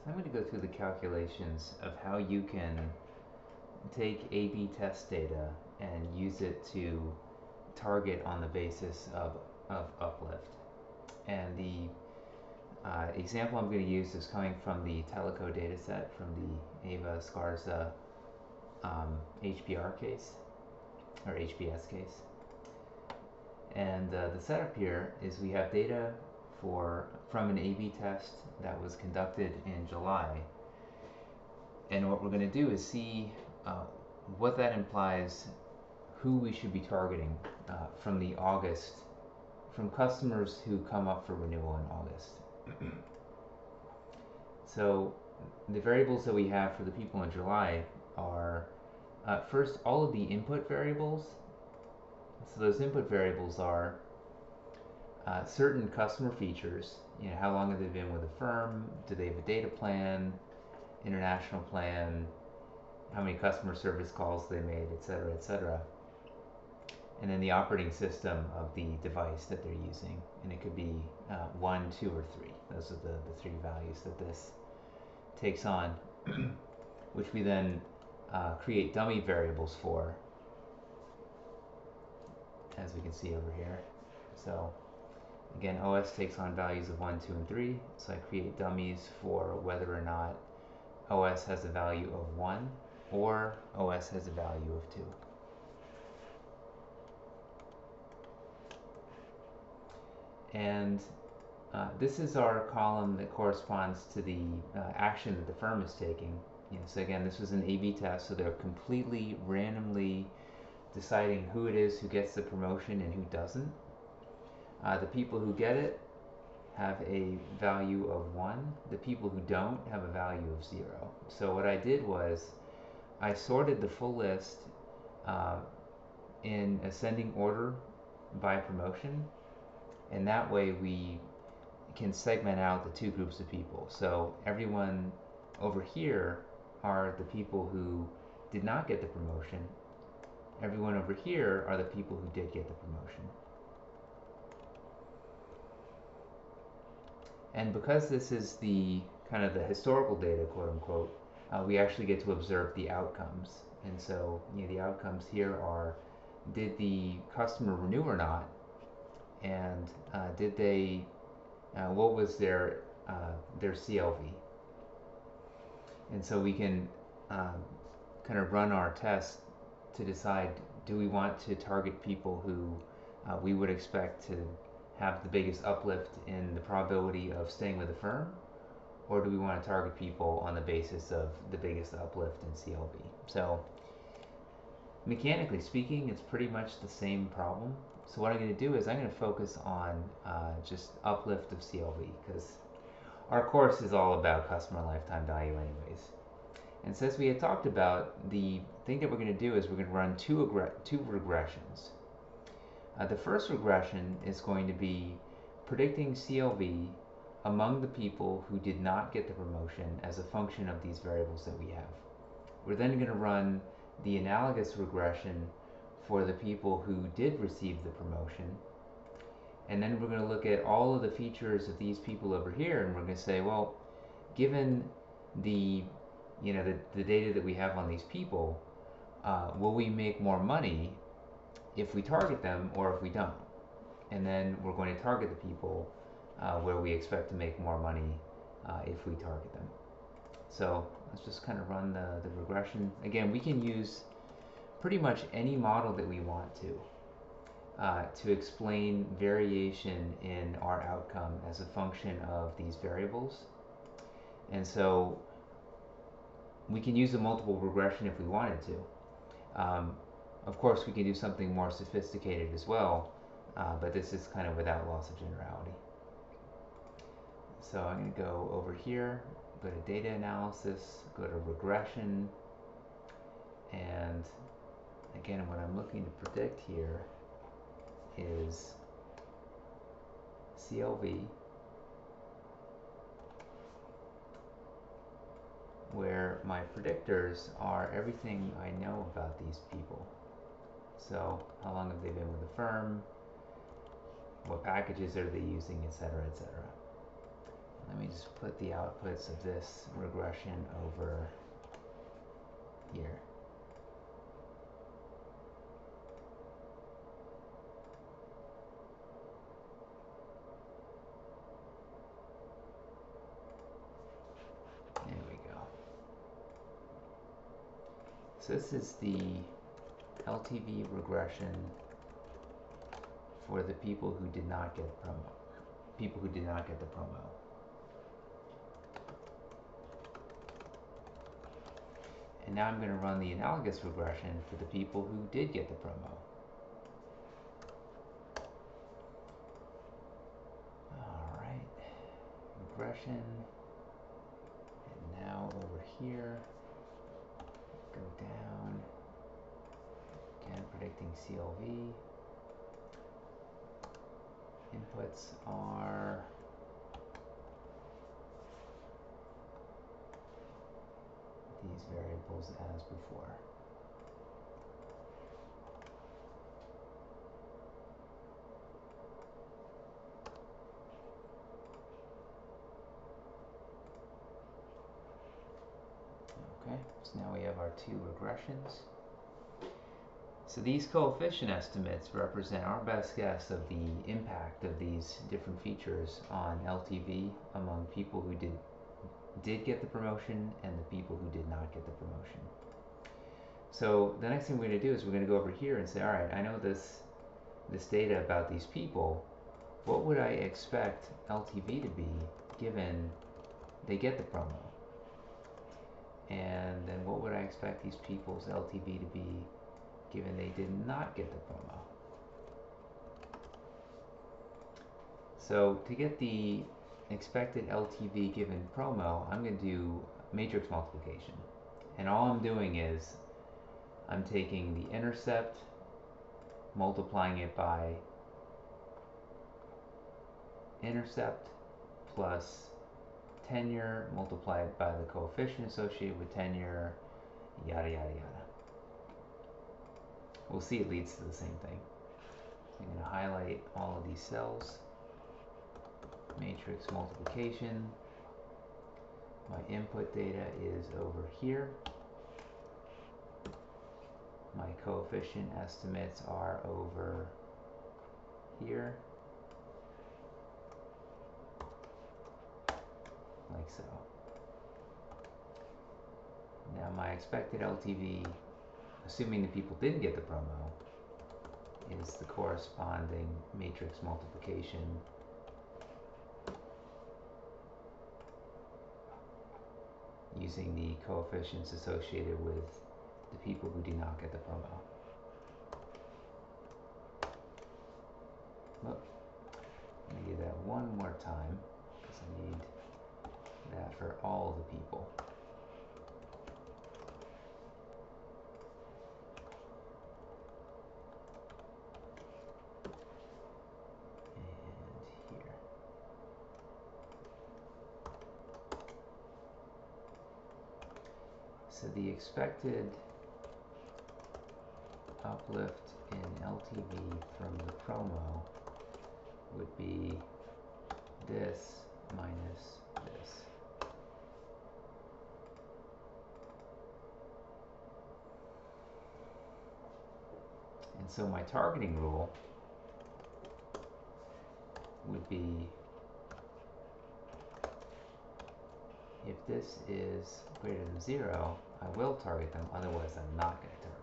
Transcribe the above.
So I'm going to go through the calculations of how you can take A/B test data and use it to target on the basis of uplift. And the example I'm going to use is coming from the Teleco dataset from the Ava Scarza HBR case, or HBS case. And the setup here is we have data from an A/B test that was conducted in July. And what we're going to do is see what that implies, who we should be targeting from the August, from customers who come up for renewal in August. So the variables that we have for the people in July are first all of the input variables. So those input variables are certain customer features. You know, how long have they been with the firm? Do they have a data plan, international plan? How many customer service calls they made, etc., etc. And then the operating system of the device that they're using, and it could be 1, 2, or 3. Those are the three values that this takes on, which we then create dummy variables for, as we can see over here. So again, OS takes on values of 1, 2, and 3. So I create dummies for whether or not OS has a value of 1 or OS has a value of 2. And this is our column that corresponds to the action that the firm is taking. You know, so again, this was an A/B test, so they're completely randomly deciding who it is who gets the promotion and who doesn't. The people who get it have a value of 1. The people who don't have a value of 0. So what I did was I sorted the full list in ascending order by promotion, and that way we can segment out the two groups of people. So everyone over here are the people who did not get the promotion. Everyone over here are the people who did get the promotion. And because this is the kind of the historical data, quote unquote, we actually get to observe the outcomes. And so, you know, the outcomes here are, did the customer renew or not? And did they, what was their CLV? And so we can kind of run our test to decide, do we want to target people who we would expect to have the biggest uplift in the probability of staying with the firm, or do we want to target people on the basis of the biggest uplift in CLV? So mechanically speaking, it's pretty much the same problem. So what I'm going to do is I'm going to focus on just uplift of CLV, because our course is all about customer lifetime value anyways. And since we had talked about, the thing that we're going to do is we're going to run two regressions. The first regression is going to be predicting CLV among the people who did not get the promotion as a function of these variables that we have. We're then going to run the analogous regression for the people who did receive the promotion, and then we're going to look at all of the features of these people over here, and we're going to say, well, given the the data that we have on these people, will we make more money if we target them or if we don't? And then we're going to target the people where we expect to make more money if we target them. So let's just kind of run the regression. Again, we can use pretty much any model that we want to explain variation in our outcome as a function of these variables. And so we can use a multiple regression if we wanted to. Of course, we can do something more sophisticated as well, but this is kind of without loss of generality. So I'm going to go over here, go to data analysis, go to regression, and again, what I'm looking to predict here is CLV, where my predictors are everything I know about these people. So how long have they been with the firm, what packages are they using, etc., etc. Let me just put the outputs of this regression over here. There we go. So this is the LTV regression for the people who did not get the promo. And now I'm going to run the analogous regression for the people who did get the promo. Alright, regression, and now over here, go down, again predicting CLV. Inputs are these variables as before. Okay, so now we have our two regressions. So these coefficient estimates represent our best guess of the impact of these different features on LTV among people who did get the promotion and the people who did not get the promotion. So the next thing we're going to do is we're going to go over here and say, all right, I know this data about these people. What would I expect LTV to be given they get the promo? And then what would I expect these people's LTV to be given they did not get the promo? So to get the expected LTV given promo, I'm going to do matrix multiplication. And all I'm doing is I'm taking the intercept, multiplying it by intercept plus tenure multiplied by the coefficient associated with tenure, yada yada yada. We'll see it leads to the same thing. So I'm going to highlight all of these cells. Matrix multiplication. My input data is over here. My coefficient estimates are over here, like so. Now my expected LTV, assuming the people didn't get the promo, is the corresponding matrix multiplication using the coefficients associated with the people who do not get the promo. Look, let me do that one more time because I need that for all the people. And here. So the expected uplift in LTV from the promo would be this minus this. And so my targeting rule would be if this is greater than 0, I will target them, otherwise I'm not going to target